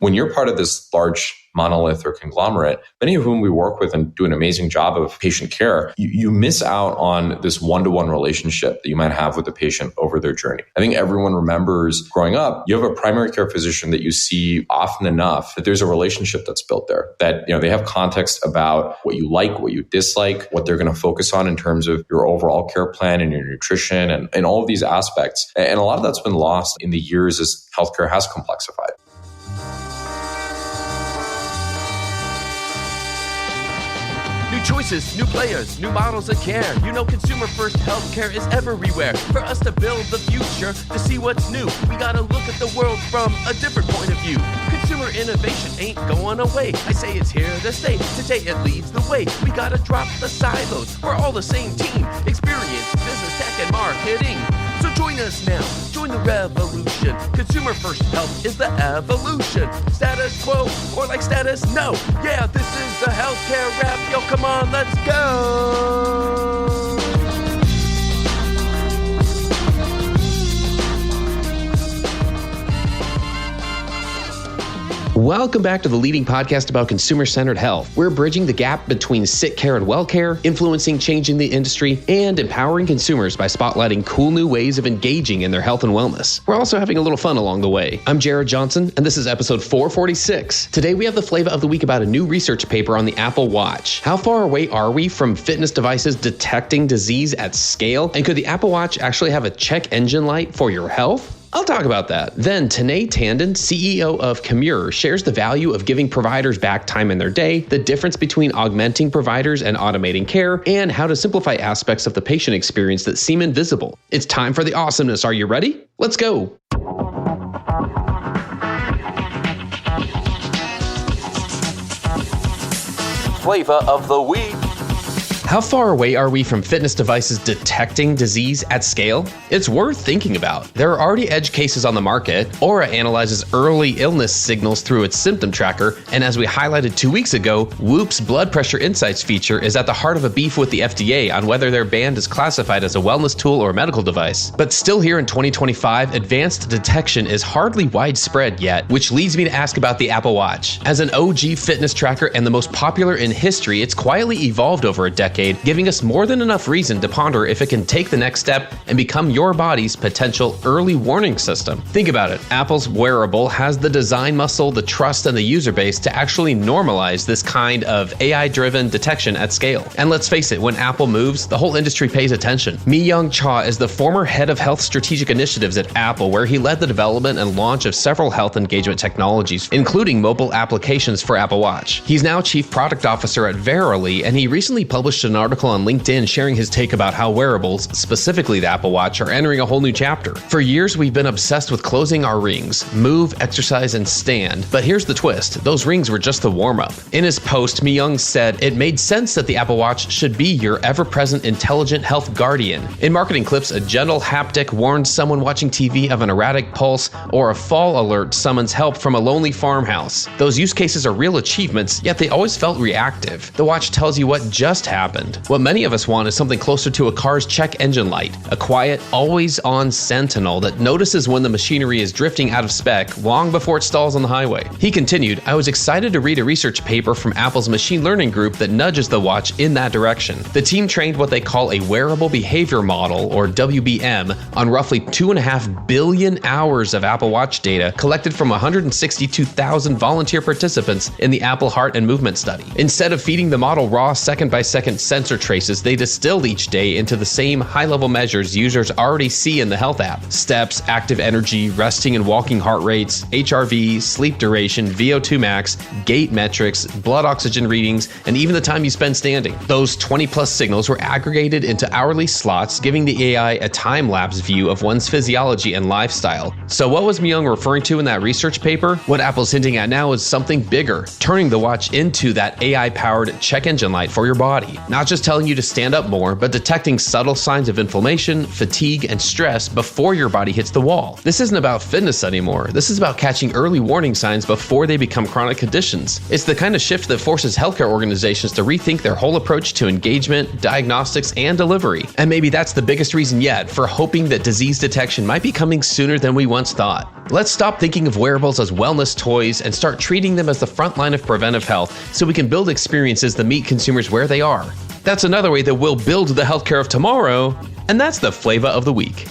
When you're part of this large monolith or conglomerate, many of whom we work with and do an amazing job of patient care, you miss out on this one-to-one relationship that you might have with the patient over their journey. I think everyone remembers growing up, you have a primary care physician that you see often enough that there's a relationship that's built there, that they have context about what you like, what you dislike, what they're going to focus on in terms of your overall care plan and your nutrition and all of these aspects. And a lot of that's been lost in the years as healthcare has complexified. New choices, new players, new models of care. Consumer first healthcare is everywhere. For us to build the future, to see what's new, we gotta look at the world from a different point of view. Consumer innovation ain't going away. I say it's here to stay. Today it leads the way. We gotta drop the silos. We're all the same team. Experience, business, tech, and marketing. So join us now. Join the revolution. Consumer first health is the evolution. Status quo or like status no. Yeah, this is the healthcare rap. Yo, come on, let's go. Welcome back to the leading podcast about consumer-centered health. We're bridging the gap between sick care and well care, influencing change in the industry, and empowering consumers by spotlighting cool new ways of engaging in their health and wellness. We're also having a little fun along the way. I'm Jared Johnson, and this is episode 446. Today we have the Flava of the week about a new research paper on the Apple Watch. How far away are we from fitness devices detecting disease at scale? And could the Apple Watch actually have a check engine light for your health? I'll talk about that. Then Tanay Tandon, CEO of Commure, shares the value of giving providers back time in their day, the difference between augmenting providers and automating care, and how to simplify aspects of the patient experience that seem invisible. It's time for the awesomeness. Are you ready? Let's go. Flava of the week. How far away are we from fitness devices detecting disease at scale? It's worth thinking about. There are already edge cases on the market. Aura analyzes early illness signals through its symptom tracker, and as we highlighted 2 weeks ago, Whoop's blood pressure insights feature is at the heart of a beef with the FDA on whether their band is classified as a wellness tool or a medical device. But still here in 2025, advanced detection is hardly widespread yet, which leads me to ask about the Apple Watch. As an OG fitness tracker and the most popular in history, it's quietly evolved over a decade, giving us more than enough reason to ponder if it can take the next step and become your body's potential early warning system. Think about it. Apple's wearable has the design muscle, the trust, and the user base to actually normalize this kind of AI-driven detection at scale. And let's face it, when Apple moves, the whole industry pays attention. Mi-Young Cha is the former head of health strategic initiatives at Apple, where he led the development and launch of several health engagement technologies, including mobile applications for Apple Watch. He's now chief product officer at Verily, and he recently published an article on LinkedIn sharing his take about how wearables, specifically the Apple Watch, are entering a whole new chapter. For years, we've been obsessed with closing our rings, move, exercise, and stand. But here's the twist. Those rings were just the warm-up. In his post, Mi-Young said it made sense that the Apple Watch should be your ever-present intelligent health guardian. In marketing clips, a gentle haptic warns someone watching TV of an erratic pulse, or a fall alert summons help from a lonely farmhouse. Those use cases are real achievements, yet they always felt reactive. The watch tells you what just happened. What many of us want is something closer to a car's check engine light, a quiet, always-on sentinel that notices when the machinery is drifting out of spec long before it stalls on the highway. He continued, I was excited to read a research paper from Apple's machine learning group that nudges the watch in that direction. The team trained what they call a wearable behavior model, or WBM, on roughly 2.5 billion hours of Apple Watch data collected from 162,000 volunteer participants in the Apple Heart and Movement Study. Instead of feeding the model raw second-by-second sensor traces, they distilled each day into the same high-level measures users already see in the health app. Steps, active energy, resting and walking heart rates, HRV, sleep duration, VO2 max, gait metrics, blood oxygen readings, and even the time you spend standing. Those 20-plus signals were aggregated into hourly slots, giving the AI a time-lapse view of one's physiology and lifestyle. So what was Mi-Young referring to in that research paper? What Apple's hinting at now is something bigger, turning the watch into that AI-powered check engine light for your body. not just telling you to stand up more, but detecting subtle signs of inflammation, fatigue, and stress before your body hits the wall. This isn't about fitness anymore. This is about catching early warning signs before they become chronic conditions. It's the kind of shift that forces healthcare organizations to rethink their whole approach to engagement, diagnostics, and delivery. And maybe that's the biggest reason yet for hoping that disease detection might be coming sooner than we once thought. Let's stop thinking of wearables as wellness toys and start treating them as the front line of preventive health so we can build experiences that meet consumers where they are. That's another way that we'll build the healthcare of tomorrow, and that's the Flava of the week.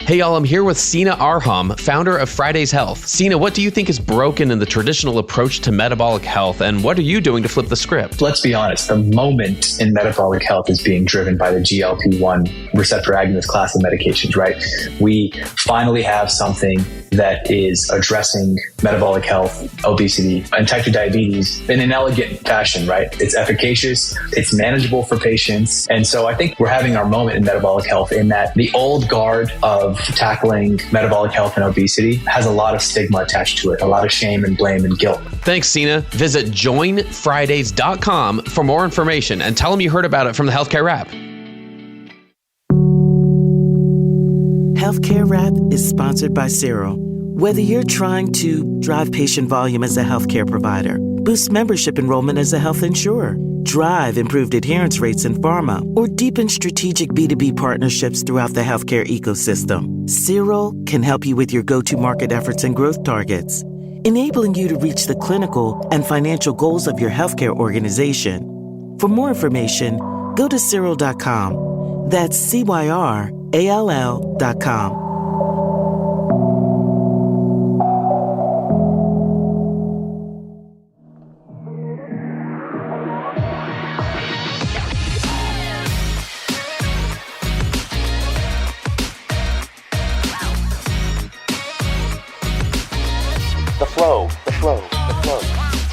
Hey y'all, I'm here with Sina Arham, founder of Friday's Health. Sina, what do you think is broken in the traditional approach to metabolic health, and what are you doing to flip the script? Let's be honest, the moment in metabolic health is being driven by the GLP-1 receptor agonist class of medications, right? We finally have something that is addressing metabolic health, obesity, and type 2 diabetes in an elegant fashion, right? It's efficacious, it's manageable for patients. And so I think we're having our moment in metabolic health in that the old guard of tackling metabolic health and obesity has a lot of stigma attached to it, a lot of shame and blame and guilt. Thanks, Sina. Visit joinfridays.com for more information and tell them you heard about it from the Healthcare Wrap. Healthcare Wrap is sponsored by Cyril. Whether you're trying to drive patient volume as a healthcare provider, boost membership enrollment as a health insurer, drive improved adherence rates in pharma, or deepen strategic B2B partnerships throughout the healthcare ecosystem, Cyril can help you with your go-to-market efforts and growth targets, enabling you to reach the clinical and financial goals of your healthcare organization. For more information, go to Cyril.com. That's CYRALL.com.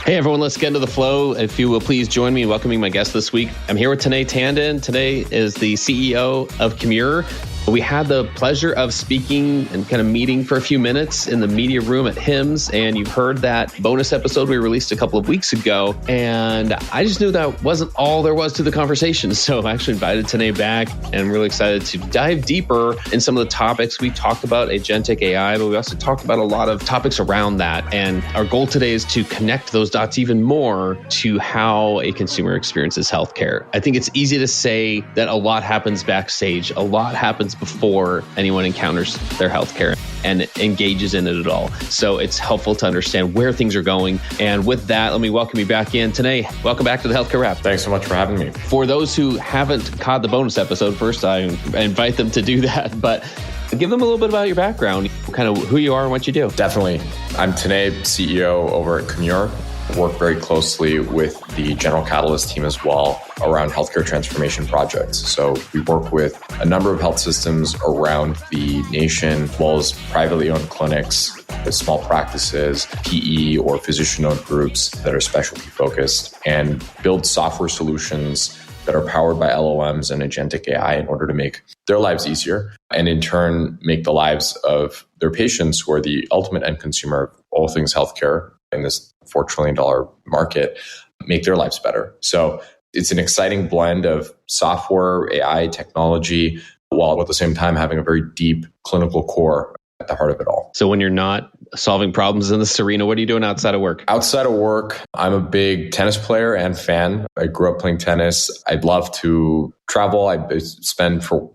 Hey everyone, let's get into the flow. If you will please join me in welcoming my guest this week. I'm here with Tanay Tandon. Tanay is the CEO of Commure. We had the pleasure of speaking and kind of meeting for a few minutes in the media room at HIMSS, and you've heard that bonus episode we released a couple of weeks ago, and I just knew that wasn't all there was to the conversation. So I actually invited Tanay back, and I'm really excited to dive deeper in some of the topics. We talked about agentic AI, but we also talked about a lot of topics around that, and our goal today is to connect those dots even more to how a consumer experiences healthcare. I think it's easy to say that a lot happens backstage, a lot happens before anyone encounters their healthcare and engages in it at all. So it's helpful to understand where things are going. And with that, let me welcome you back in. Tanay, welcome back to the Healthcare Wrap. Thanks so much for having me. For those who haven't caught the bonus episode, first I invite them to do that, but give them a little bit about your background, kind of who you are and what you do. Definitely. I'm Tanay, CEO over at Commure. I work very closely with the General Catalyst team as well around healthcare transformation projects. So we work with a number of health systems around the nation, as well as privately owned clinics, small practices, PE or physician-owned groups that are specialty focused, and build software solutions that are powered by LLMs and agentic AI in order to make their lives easier, and in turn make the lives of their patients, who are the ultimate end consumer of all things healthcare in this $4 trillion market, make their lives better. So it's an exciting blend of software, AI, technology, while at the same time having a very deep clinical core at the heart of it all. So when you're not solving problems in this arena, what are you doing outside of work? Outside of work, I'm a big tennis player and fan. I grew up playing tennis. I'd love to travel.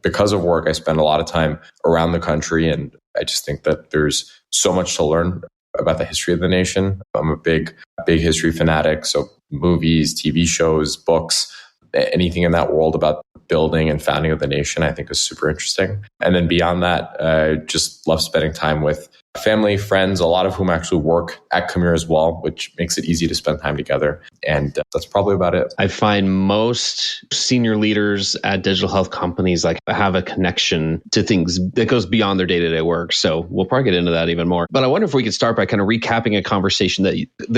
Because of work, I spend a lot of time around the country, and I just think that there's so much to learn about the history of the nation. I'm a big history fanatic. So movies, TV shows, books, anything in that world about building and founding of the nation, I think is super interesting. And then beyond that, I just love spending time with family, friends, a lot of whom actually work at Commure as well, which makes it easy to spend time together. And that's probably about it. I find most senior leaders at digital health companies have a connection to things that goes beyond their day-to-day work. So we'll probably get into that even more. But I wonder if we could start by kind of recapping the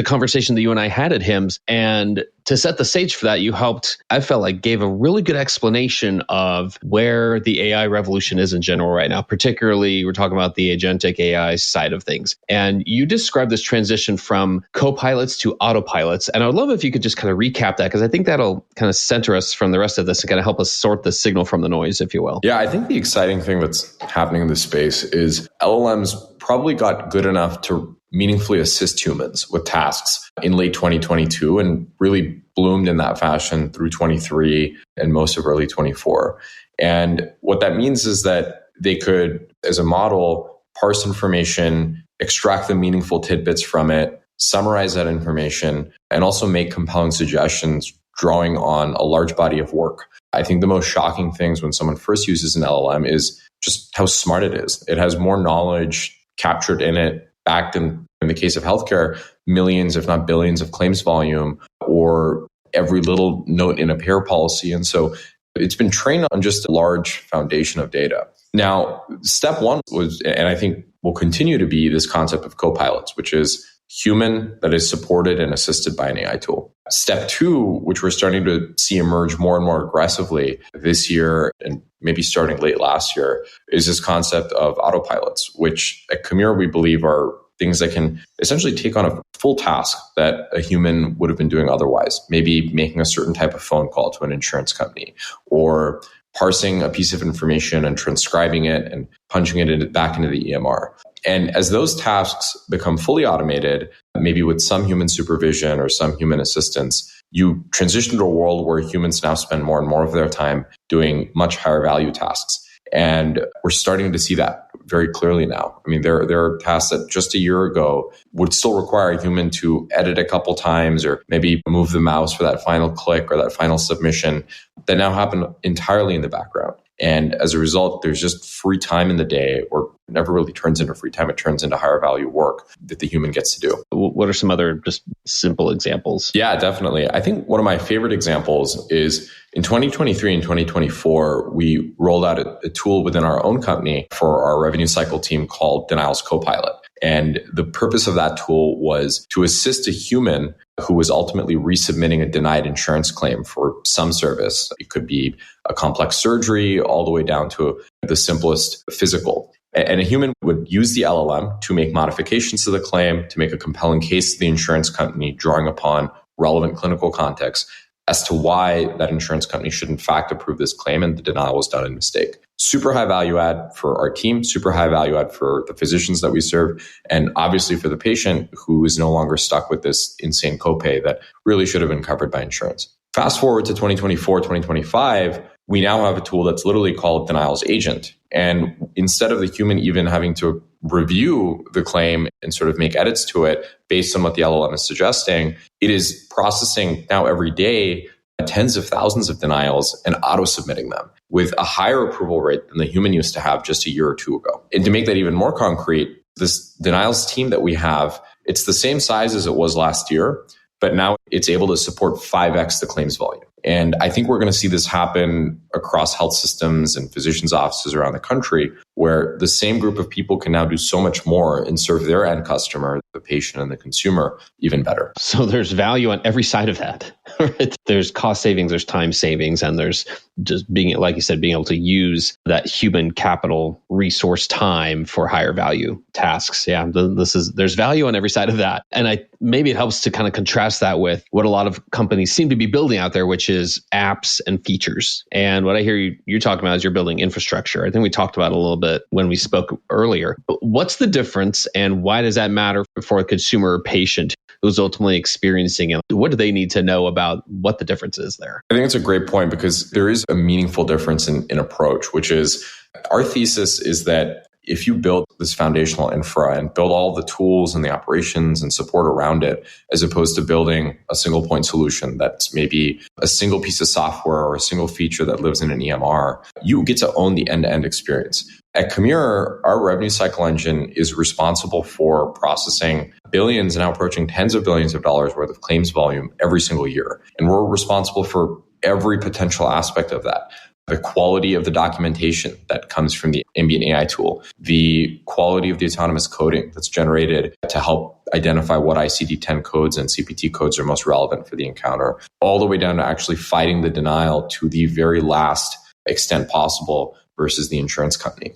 conversation that you and I had at HIMSS, and to set the stage for that, you helped, I felt like, gave a really good explanation of where the AI revolution is in general right now. Particularly, we're talking about the agentic AI side of things. And you described this transition from co-pilots to autopilots. And I would love if you could just kind of recap that, because I think that'll kind of center us from the rest of this and kind of help us sort the signal from the noise, if you will. Yeah, I think the exciting thing that's happening in this space is LLMs probably got good enough to meaningfully assist humans with tasks in late 2022 and really bloomed in that fashion through 23 and most of early 24. And what that means is that they could, as a model, parse information, extract the meaningful tidbits from it, summarize that information, and also make compelling suggestions drawing on a large body of work. I think the most shocking things when someone first uses an LLM is just how smart it is. It has more knowledge captured in it, backed in the case of healthcare, millions, if not billions of claims volume, or every little note in a payer policy. And so it's been trained on just a large foundation of data. Now, step one was, and I think will continue to be, this concept of co-pilots, which is human that is supported and assisted by an AI tool. Step two, which we're starting to see emerge more and more aggressively this year and maybe starting late last year, is this concept of autopilots, which at Commure we believe are things that can essentially take on a full task that a human would have been doing otherwise. Maybe making a certain type of phone call to an insurance company, or parsing a piece of information and transcribing it and punching it back into the EMR. And as those tasks become fully automated, maybe with some human supervision or some human assistance, you transition to a world where humans now spend more and more of their time doing much higher value tasks. And we're starting to see that very clearly now. I mean, there are tasks that just a year ago would still require a human to edit a couple times or maybe move the mouse for that final click or that final submission that now happen entirely in the background. And as a result, there's just free time in the day, or it never really turns into free time. It turns into higher value work that the human gets to do. What are some other just simple examples? Yeah, definitely. I think one of my favorite examples is in 2023 and 2024, we rolled out a tool within our own company for our revenue cycle team called Denials Copilot. And the purpose of that tool was to assist a human who was ultimately resubmitting a denied insurance claim for some service. It could be a complex surgery all the way down to the simplest physical. And a human would use the LLM to make modifications to the claim, to make a compelling case to the insurance company, drawing upon relevant clinical context as to why that insurance company should in fact approve this claim and the denial was done in mistake. Super high value add for our team, super high value add for the physicians that we serve, and obviously for the patient who is no longer stuck with this insane copay that really should have been covered by insurance. Fast forward to 2024, 2025, we now have a tool that's literally called Denials Agent. And instead of the human even having to review the claim and sort of make edits to it based on what the LLM is suggesting, it is processing now every day tens of thousands of denials and auto-submitting them with a higher approval rate than the human used to have just a year or two ago. And to make that even more concrete, this denials team that we have, it's the same size as it was last year, but now it's able to support 5x the claims volume. And I think we're going to see this happen across health systems and physicians' offices around the country, where the same group of people can now do so much more and serve their end customer, the patient and the consumer, even better. So there's value on every side of that. Right? There's cost savings, there's time savings, and there's just being, like you said, being able to use that human capital resource time for higher value tasks. Yeah, there's value on every side of that. And maybe it helps to kind of contrast that with what a lot of companies seem to be building out there, which is apps and features. And what I hear you're talking about is you're building infrastructure. I think we talked about it a little bit when we spoke earlier. But what's the difference and why does that matter for a consumer or patient who's ultimately experiencing it? What do they need to know about what the difference is there? I think it's a great point because there is a meaningful difference in approach, which is our thesis is that if you build this foundational infra and build all the tools and the operations and support around it, as opposed to building a single point solution that's maybe a single piece of software or a single feature that lives in an EMR, you get to own the end-to-end experience. At Commure, our revenue cycle engine is responsible for processing billions and now approaching tens of billions of dollars worth of claims volume every single year. And we're responsible for every potential aspect of that. the quality of the documentation that comes from the ambient AI tool, the quality of the autonomous coding that's generated to help identify what ICD-10 codes and CPT codes are most relevant for the encounter, all the way down to actually fighting the denial to the very last extent possible versus the insurance company.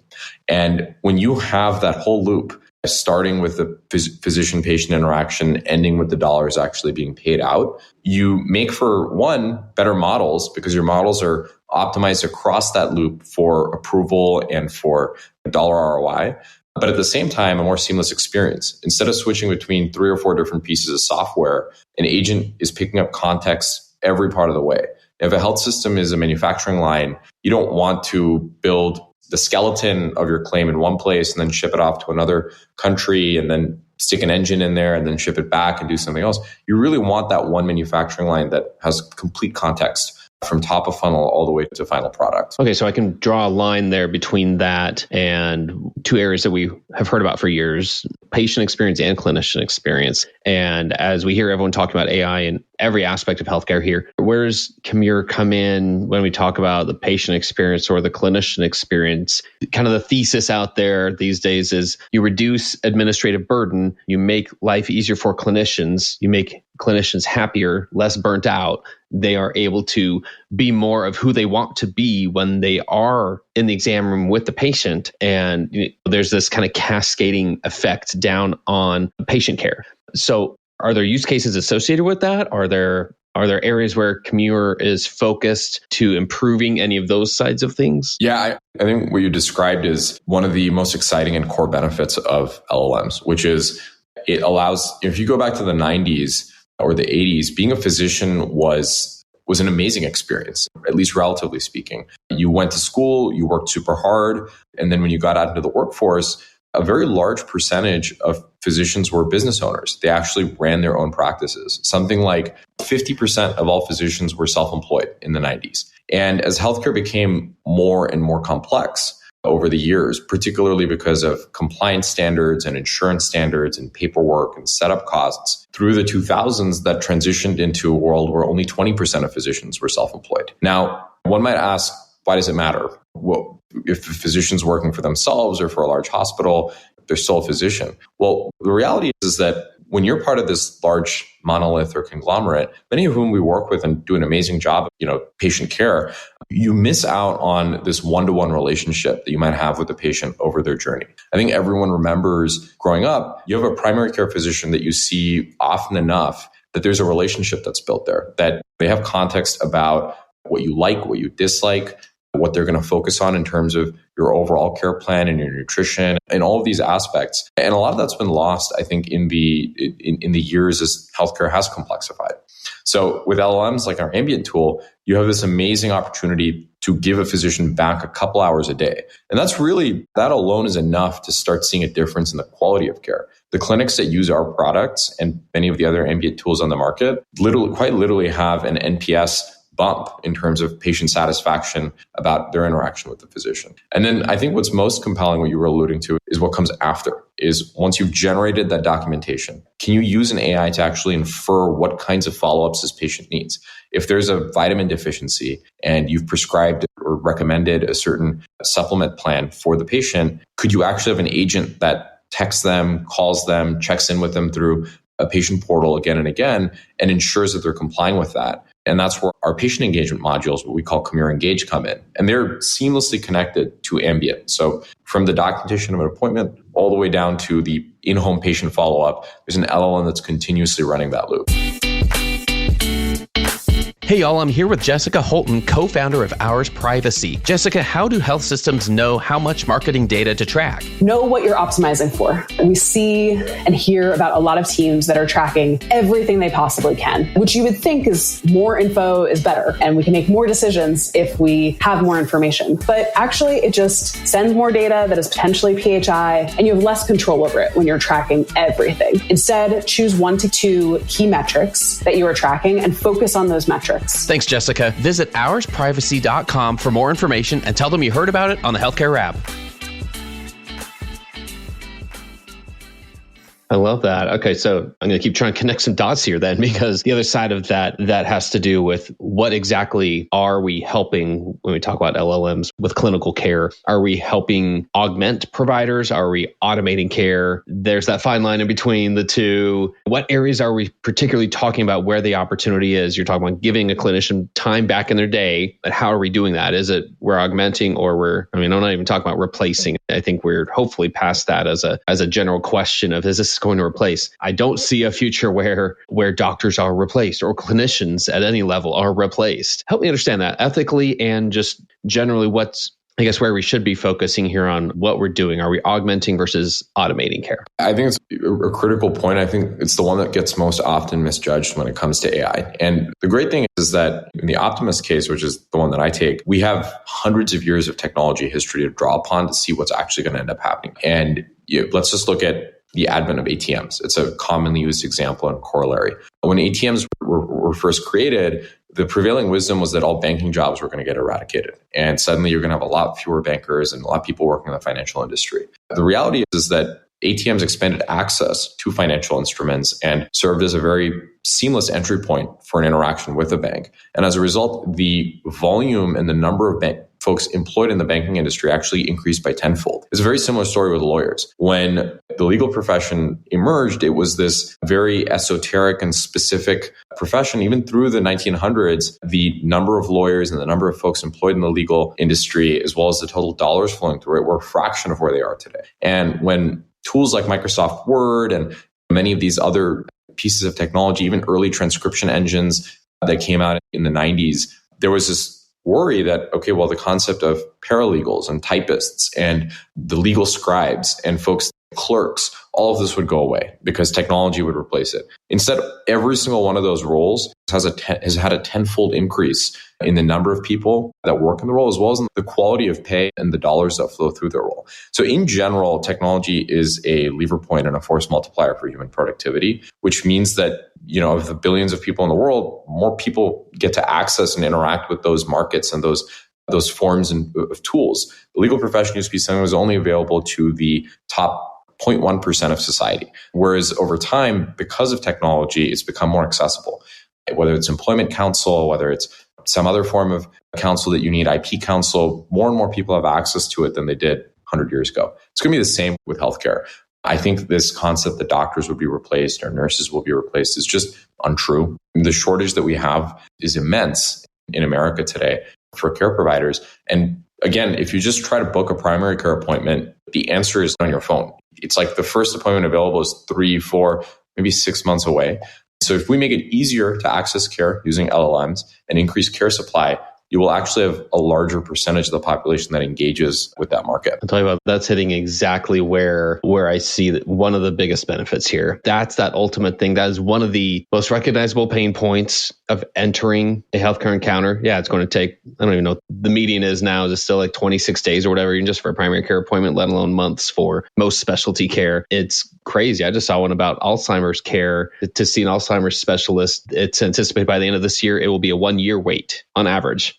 And when you have that whole loop, starting with the physician-patient interaction, ending with the dollars actually being paid out, you make, for one, better models because your models are optimized across that loop for approval and for dollar ROI. But at the same time, a more seamless experience. Instead of switching between 3 or 4 different pieces of software, an agent is picking up context every part of the way. If a health system is a manufacturing line, you don't want to build the skeleton of your claim in one place and then ship it off to another country and then stick an engine in there and then ship it back and do something else. You really want that one manufacturing line that has complete context from top of funnel all the way to final product. Okay, so I can draw a line there between that and 2 areas that we have heard about for years, patient experience and clinician experience. And as we hear everyone talking about AI in every aspect of healthcare here, where does Commure come in when we talk about the patient experience or the clinician experience? Kind of the thesis out there these days is you reduce administrative burden, you make life easier for clinicians, you make clinicians happier, less burnt out. They are able to be more of who they want to be when they are in the exam room with the patient. And there's this kind of cascading effect down on patient care. So are there use cases associated with that? Are there areas where Commure is focused to improving any of those sides of things? Yeah, I think what you described is one of the most exciting and core benefits of LLMs, which is it allows, if you go back to the 90s or the 80s, being a physician was an amazing experience, at least relatively speaking. You went to school, you worked super hard, and then when you got out into the workforce, a very large percentage of physicians were business owners. They actually ran their own practices. Something like 50% of all physicians were self-employed in the 90s. And as healthcare became more and more complex over the years, particularly because of compliance standards and insurance standards and paperwork and setup costs, through the 2000s, that transitioned into a world where only 20% of physicians were self-employed. Now, one might ask, why does it matter? Well, if the physician's working for themselves or for a large hospital, they're still a physician. Well, the reality is that when you're part of this large monolith or conglomerate, many of whom we work with and do an amazing job of, patient care, you miss out on this one-to-one relationship that you might have with the patient over their journey. I think everyone remembers growing up, you have a primary care physician that you see often enough that there's a relationship that's built there, that they have context about what you like, what you dislike, what they're going to focus on in terms of your overall care plan and your nutrition and all of these aspects. And a lot of that's been lost, I think, in the years as healthcare has complexified. So with LLMs like our ambient tool, you have this amazing opportunity to give a physician back a couple hours a day. And that alone is enough to start seeing a difference in the quality of care. The clinics that use our products and many of the other ambient tools on the market quite literally have an NPS bump in terms of patient satisfaction about their interaction with the physician. And then I think what's most compelling, what you were alluding to, is what comes after, is once you've generated that documentation, can you use an AI to actually infer what kinds of follow-ups this patient needs? If there's a vitamin deficiency and you've prescribed or recommended a certain supplement plan for the patient, could you actually have an agent that texts them, calls them, checks in with them through a patient portal again and again, and ensures that they're complying with that? And that's where our patient engagement modules, what we call Commure Engage, come in. And they're seamlessly connected to ambient. So from the documentation of an appointment all the way down to the in-home patient follow-up, there's an LLM that's continuously running that loop. Hey y'all, I'm here with Jessica Holton, co-founder of Ours Privacy. Jessica, how do health systems know how much marketing data to track? Know what you're optimizing for. We see and hear about a lot of teams that are tracking everything they possibly can, which you would think is more info is better, and we can make more decisions if we have more information. But actually, it just sends more data that is potentially PHI, and you have less control over it when you're tracking everything. Instead, choose 1 to 2 key metrics that you are tracking and focus on those metrics. Thanks, Jessica. Visit oursprivacy.com for more information and tell them you heard about it on the Healthcare Wrap. I love that. Okay, so I'm going to keep trying to connect some dots here then, because the other side of that has to do with what exactly are we helping when we talk about LLMs with clinical care? Are we helping augment providers? Are we automating care? There's that fine line in between the two. What areas are we particularly talking about where the opportunity is? You're talking about giving a clinician time back in their day, but how are we doing that? Is it we're augmenting or I'm not even talking about replacing. I think we're hopefully past that as a general question of, is this going to replace? I don't see a future where doctors are replaced or clinicians at any level are replaced. Help me understand that ethically and just generally where we should be focusing here on what we're doing. Are we augmenting versus automating care? I think it's a critical point. I think it's the one that gets most often misjudged when it comes to AI. And the great thing is that in the Optimist case, which is the one that I take, we have hundreds of years of technology history to draw upon to see what's actually going to end up happening. And let's just look at the advent of ATMs. It's a commonly used example and corollary. When ATMs were first created, the prevailing wisdom was that all banking jobs were going to get eradicated. And suddenly you're going to have a lot fewer bankers and a lot of people working in the financial industry. The reality is that ATMs expanded access to financial instruments and served as a very seamless entry point for an interaction with a bank. And as a result, the volume and the number of folks employed in the banking industry actually increased by tenfold. It's a very similar story with lawyers. When the legal profession emerged, it was this very esoteric and specific profession. Even through the 1900s, the number of lawyers and the number of folks employed in the legal industry, as well as the total dollars flowing through it, were a fraction of where they are today. And when tools like Microsoft Word and many of these other pieces of technology, even early transcription engines that came out in the 90s, there was this worry that, okay, well, the concept of paralegals and typists and the legal scribes and folks, clerks, all of this would go away because technology would replace it. Instead, every single one of those roles has had a tenfold increase in the number of people that work in the role, as well as in the quality of pay and the dollars that flow through the role. So in general, technology is a lever point and a force multiplier for human productivity, which means that, of the billions of people in the world, more people get to access and interact with those markets and those forms of tools. The legal profession used to be something that was only available to the top 0.1% of society. Whereas over time, because of technology, it's become more accessible. Whether it's employment counsel, whether it's some other form of counsel that you need, IP counsel, more and more people have access to it than they did 100 years ago. It's going to be the same with healthcare. I think this concept that doctors would be replaced or nurses will be replaced is just untrue. The shortage that we have is immense in America today for care providers. And again, if you just try to book a primary care appointment, the answer is on your phone. It's like the first appointment available is 3, 4, maybe 6 months away. So if we make it easier to access care using LLMs and increase care supply, you will actually have a larger percentage of the population that engages with that market. I'll tell you what, that's hitting exactly where I see that one of the biggest benefits here. That's that ultimate thing. That is one of the most recognizable pain points of entering a healthcare encounter. Yeah, it's going to take, I don't even know, the median is now, is it still like 26 days or whatever, even just for a primary care appointment, let alone months for most specialty care. It's crazy. I just saw one about Alzheimer's care. To see an Alzheimer's specialist, it's anticipated by the end of this year, it will be a 1-year wait on average.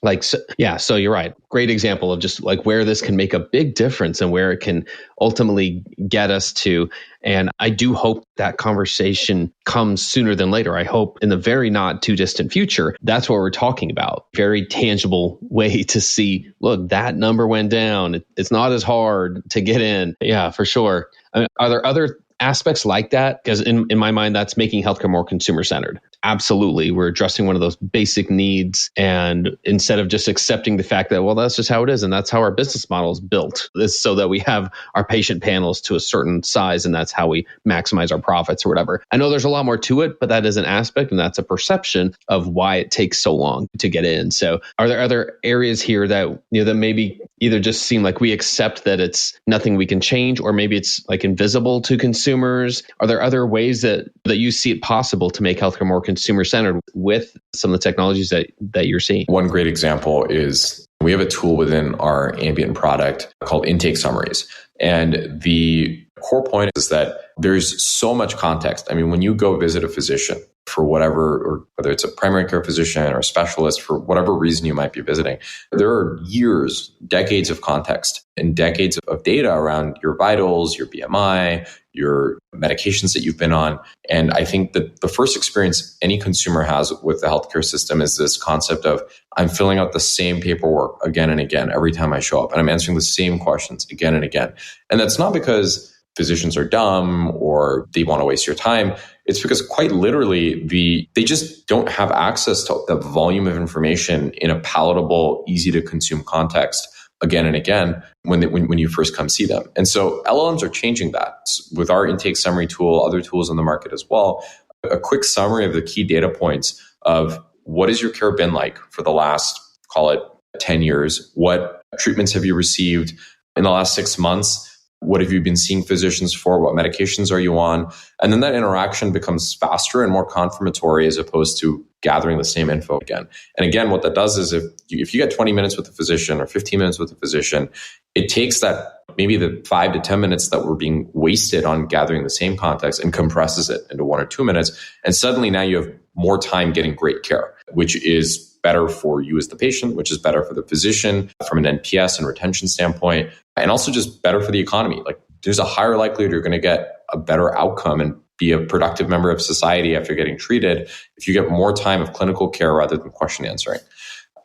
So you're right. Great example of just like where this can make a big difference and where it can ultimately get us to. And I do hope that conversation comes sooner than later. I hope in the very not too distant future, that's what we're talking about. Very tangible way to see, look, that number went down. It's not as hard to get in. Yeah, for sure. I mean, are there other aspects like that? Because in my mind, that's making healthcare more consumer-centered. Absolutely. We're addressing one of those basic needs. And instead of just accepting the fact that, well, that's just how it is. And that's how our business model is built. It's so that we have our patient panels to a certain size and that's how we maximize our profits or whatever. I know there's a lot more to it, but that is an aspect and that's a perception of why it takes so long to get in. So are there other areas here that, that maybe either just seem like we accept that it's nothing we can change, or maybe it's like invisible to consumers? Are there other ways that you see it possible to make healthcare more consumer-centered with some of the technologies that you're seeing? One great example is we have a tool within our ambient product called intake summaries. And the core point is that there's so much context. I mean, when you go visit a physician, for whatever, or whether it's a primary care physician or a specialist, for whatever reason you might be visiting. There are years, decades of context and decades of data around your vitals, your BMI, your medications that you've been on. And I think that the first experience any consumer has with the healthcare system is this concept of, I'm filling out the same paperwork again and again every time I show up, and I'm answering the same questions again and again. And that's not because physicians are dumb or they want to waste your time. It's because quite literally, they just don't have access to the volume of information in a palatable, easy to consume context again and again when you first come see them. And so LLMs are changing that with our intake summary tool, other tools on the market as well. A quick summary of the key data points of what has your care been like for the last, call it 10 years? What treatments have you received in the last 6 months? What have you been seeing physicians for? What medications are you on? And then that interaction becomes faster and more confirmatory as opposed to gathering the same info again. And again, what that does is if you get 20 minutes with a physician or 15 minutes with a physician, it takes that maybe the 5 to 10 minutes that were being wasted on gathering the same context and compresses it into 1 or 2 minutes. And suddenly now you have more time getting great care, which is better for you as the patient, which is better for the physician from an NPS and retention standpoint, and also just better for the economy. Like, there's a higher likelihood you're going to get a better outcome and be a productive member of society after getting treated if you get more time of clinical care rather than question answering.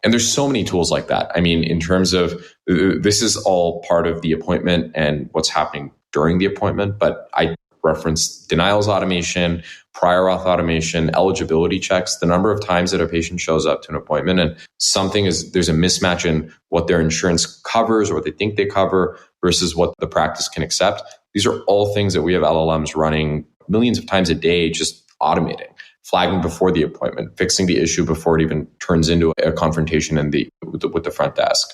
And there's so many tools like that. I mean, in terms of this is all part of the appointment and what's happening during the appointment, but I reference denials automation, prior auth automation, eligibility checks, the number of times that a patient shows up to an appointment and there's a mismatch in what their insurance covers or what they think they cover versus what the practice can accept. These are all things that we have LLMs running millions of times a day, just automating, flagging before the appointment, fixing the issue before it even turns into a confrontation with the front desk.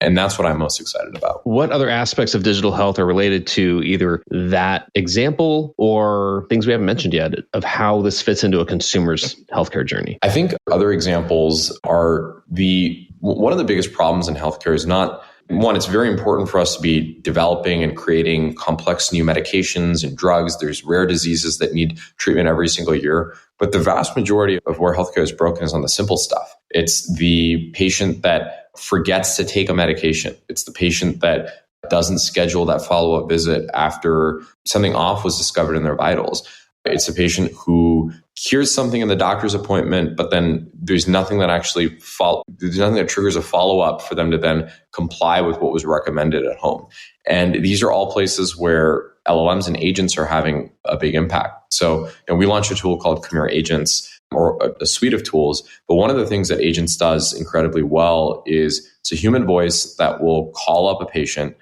And that's what I'm most excited about. What other aspects of digital health are related to either that example or things we haven't mentioned yet of how this fits into a consumer's healthcare journey? I think other examples are one of the biggest problems in healthcare is not, one, it's very important for us to be developing and creating complex new medications and drugs. There's rare diseases that need treatment every single year. But the vast majority of where healthcare is broken is on the simple stuff. It's the patient that forgets to take a medication. It's the patient that doesn't schedule that follow-up visit after something off was discovered in their vitals. It's a patient who hears something in the doctor's appointment, but then there's nothing that triggers a follow-up for them to then comply with what was recommended at home. And these are all places where LLMs and agents are having a big impact. So we launched a tool called Commure Agents, or a suite of tools. But one of the things that Agents does incredibly well is it's a human voice that will call up a patient,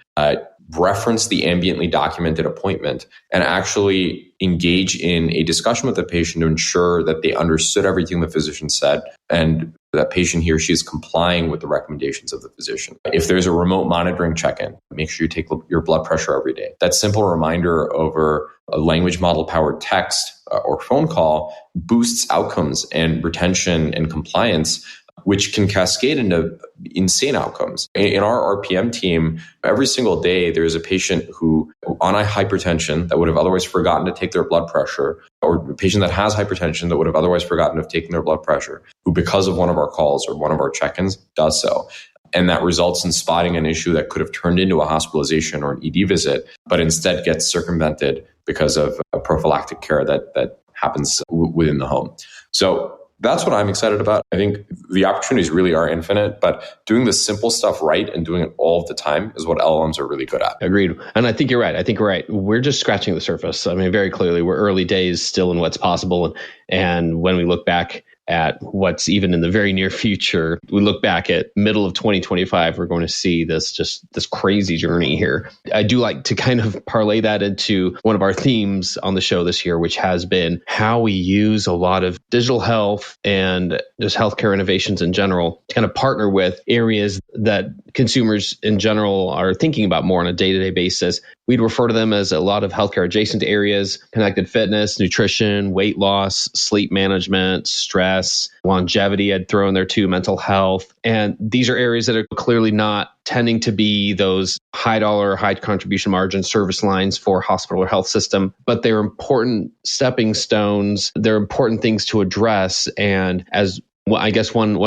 reference the ambiently documented appointment, and actually engage in a discussion with the patient to ensure that they understood everything the physician said and that patient, he or she, is complying with the recommendations of the physician. If there's a remote monitoring check-in, make sure you take your blood pressure every day. That simple reminder over a language model powered text or phone call boosts outcomes and retention and compliance, which can cascade into insane outcomes. In our RPM team, every single day, there's a patient who on a hypertension that would have otherwise forgotten to take their blood pressure, or a patient that has hypertension that would have otherwise forgotten to have taken their blood pressure, who because of one of our calls or one of our check-ins does so. And that results in spotting an issue that could have turned into a hospitalization or an ED visit, but instead gets circumvented because of a prophylactic care that happens within the home. So that's what I'm excited about. I think the opportunities really are infinite, but doing the simple stuff right and doing it all of the time is what LLMs are really good at. Agreed. And I think you're right. We're just scratching the surface. I mean, very clearly, we're early days still in what's possible. And when we look back at what's even in the very near future, we look back at middle of 2025, we're going to see this crazy journey here. I do like to kind of parlay that into one of our themes on the show this year, which has been how we use a lot of digital health and just healthcare innovations in general to kind of partner with areas that consumers in general are thinking about more on a day-to-day basis. We'd refer to them as a lot of healthcare adjacent areas: connected fitness, nutrition, weight loss, sleep management, stress, success. Longevity, I'd throw in there too, mental health. And these are areas that are clearly not tending to be those high dollar, high contribution margin service lines for hospital or health system, but they're important stepping stones. They're important things to address. And as I guess one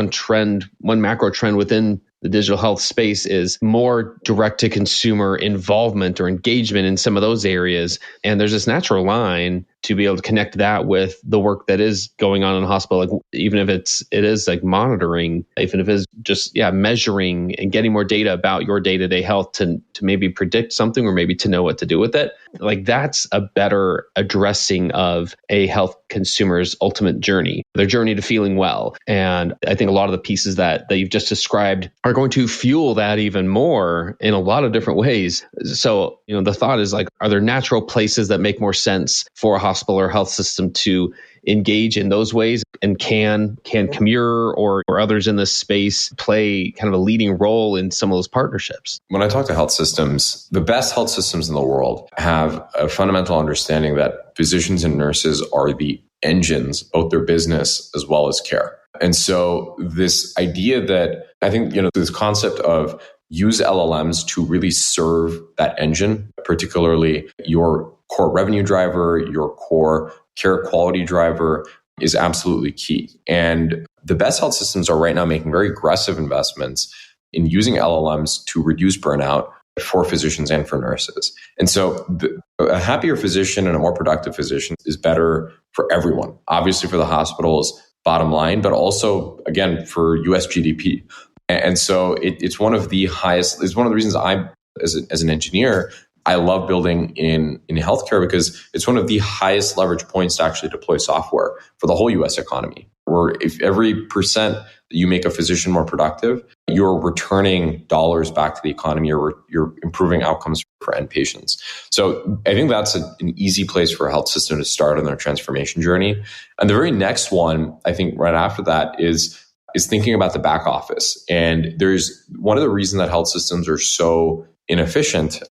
macro trend within the digital health space is more direct to consumer involvement or engagement in some of those areas. And there's this natural line to be able to connect that with the work that is going on in a hospital, like even if it is like monitoring, even if it's just measuring and getting more data about your day-to-day health to maybe predict something or maybe to know what to do with it. Like that's a better addressing of a health consumer's ultimate journey, their journey to feeling well. And I think a lot of the pieces that you've just described are going to fuel that even more in a lot of different ways. So, the thought is like, are there natural places that make more sense for a hospital or health system to engage in those ways? And can Commure or others in this space play kind of a leading role in some of those partnerships? When I talk to health systems, the best health systems in the world have a fundamental understanding that physicians and nurses are the engines, both their business as well as care. And so this idea that I think, this concept of use LLMs to really serve that engine, particularly your core revenue driver, your core care quality driver, is absolutely key. And the best health systems are right now making very aggressive investments in using LLMs to reduce burnout for physicians and for nurses. And so a happier physician and a more productive physician is better for everyone, obviously for the hospital's bottom line, but also, again, for US GDP. And so it's one of the reasons I, as an engineer, I love building in healthcare, because it's one of the highest leverage points to actually deploy software for the whole US economy. Where if every percent that you make a physician more productive, you're returning dollars back to the economy, or you're improving outcomes for end patients. So I think that's an easy place for a health system to start on their transformation journey. And the very next one, I think right after that, is thinking about the back office. And there's one of the reasons that health systems are so inefficient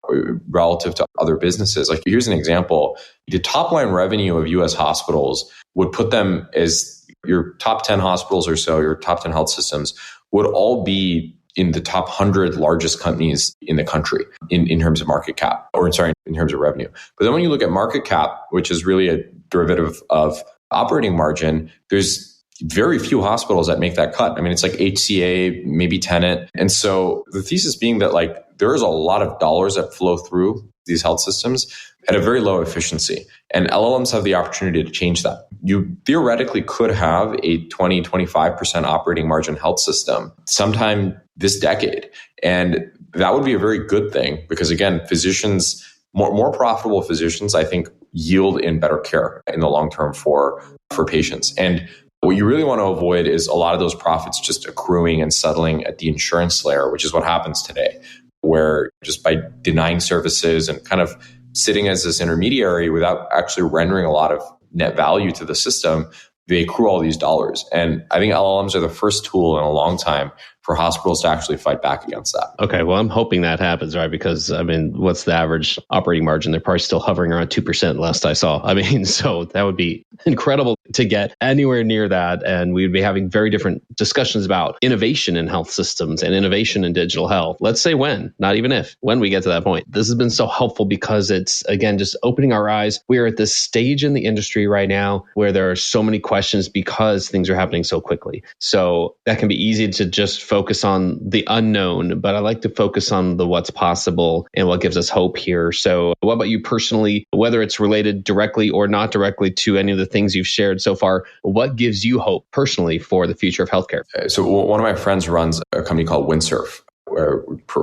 relative to other businesses. Like, here's an example. The top line revenue of US hospitals would put them as your top 10 hospitals or so, your top 10 health systems would all be in the top 100 largest companies in the country in terms of market cap, in terms of revenue. But then when you look at market cap, which is really a derivative of operating margin, there's very few hospitals that make that cut. I mean, it's like HCA, maybe Tenet. And so the thesis being that there is a lot of dollars that flow through these health systems at a very low efficiency. And LLMs have the opportunity to change that. You theoretically could have a 20, 25% operating margin health system sometime this decade. And that would be a very good thing, because again, physicians, more profitable physicians, I think, yield in better care in the long term for patients. And what you really want to avoid is a lot of those profits just accruing and settling at the insurance layer, which is what happens today, where just by denying services and kind of sitting as this intermediary without actually rendering a lot of net value to the system, they accrue all these dollars. And I think LLMs are the first tool in a long time for hospitals to actually fight back against that. Okay, well, I'm hoping that happens, right? Because, I mean, what's the average operating margin? They're probably still hovering around 2% last I saw. I mean, so that would be incredible to get anywhere near that. And we'd be having very different discussions about innovation in health systems and innovation in digital health. Let's say when, not even if, when we get to that point. This has been so helpful because it's, again, just opening our eyes. We are at this stage in the industry right now where there are so many questions because things are happening so quickly. So that can be easy to just focus on the unknown, but I like to focus on the what's possible and what gives us hope here. So what about you personally, whether it's related directly or not directly to any of the things you've shared so far, what gives you hope personally for the future of healthcare? So one of my friends runs a company called Windsurf,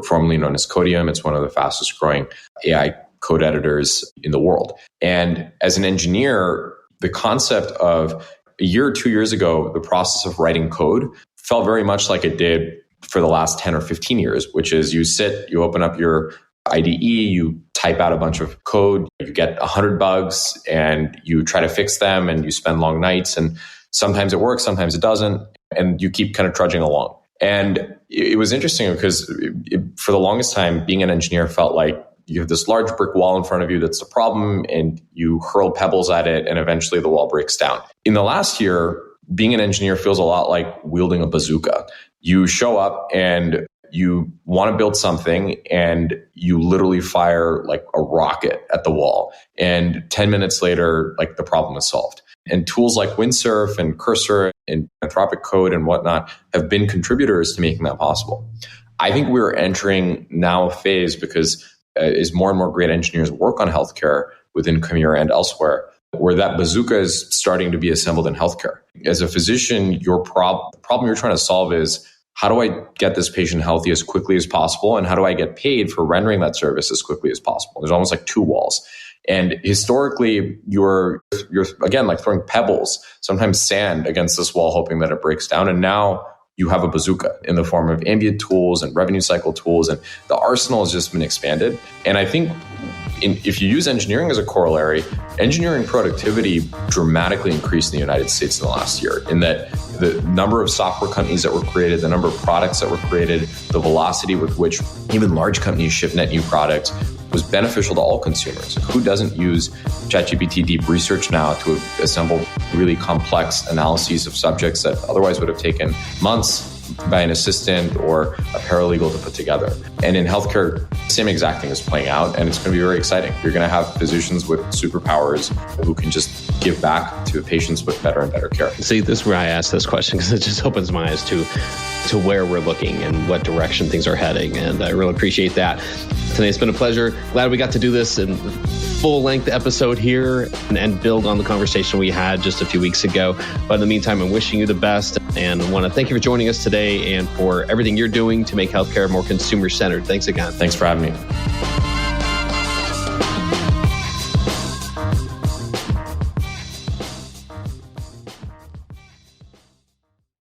formerly known as Codium. It's one of the fastest growing AI code editors in the world. And as an engineer, the concept of a year or 2 years ago, the process of writing code felt very much like it did for the last 10 or 15 years, which is you open up your IDE, you type out a bunch of code, you get 100 bugs and you try to fix them and you spend long nights, and sometimes it works, sometimes it doesn't, and you keep kind of trudging along. And it was interesting because for the longest time, being an engineer felt like you have this large brick wall in front of you that's the problem, and you hurl pebbles at it and eventually the wall breaks down. In the last year, being an engineer feels a lot like wielding a bazooka. You show up and you want to build something and you literally fire like a rocket at the wall. And 10 minutes later, like the problem is solved. And tools like Windsurf and Cursor and Anthropic Code and whatnot have been contributors to making that possible. I think we're entering now a phase because as more and more great engineers work on healthcare within Commure and elsewhere, where that bazooka is starting to be assembled in healthcare. As a physician, the problem you're trying to solve is, how do I get this patient healthy as quickly as possible? And how do I get paid for rendering that service as quickly as possible? There's almost like two walls. And historically, you're again, like throwing pebbles, sometimes sand against this wall, hoping that it breaks down. And now you have a bazooka in the form of ambient tools and revenue cycle tools. And the arsenal has just been expanded. And I think if you use engineering as a corollary, engineering productivity dramatically increased in the United States in the last year, in that the number of software companies that were created, the number of products that were created, the velocity with which even large companies ship net new products was beneficial to all consumers. Who doesn't use ChatGPT deep research now to assemble really complex analyses of subjects that otherwise would have taken months by an assistant or a paralegal to put together? And in healthcare, the same exact thing is playing out, and it's going to be very exciting. You're going to have physicians with superpowers who can just give back to patients with better and better care. See, this is where I ask this question, because it just opens my eyes to where we're looking and what direction things are heading. And I really appreciate that. Today, it's been a pleasure. Glad we got to do this in full-length episode here and build on the conversation we had just a few weeks ago. But in the meantime, I'm wishing you the best and want to thank you for joining us today and for everything you're doing to make healthcare more consumer-centered. Thanks again. Thanks for having me.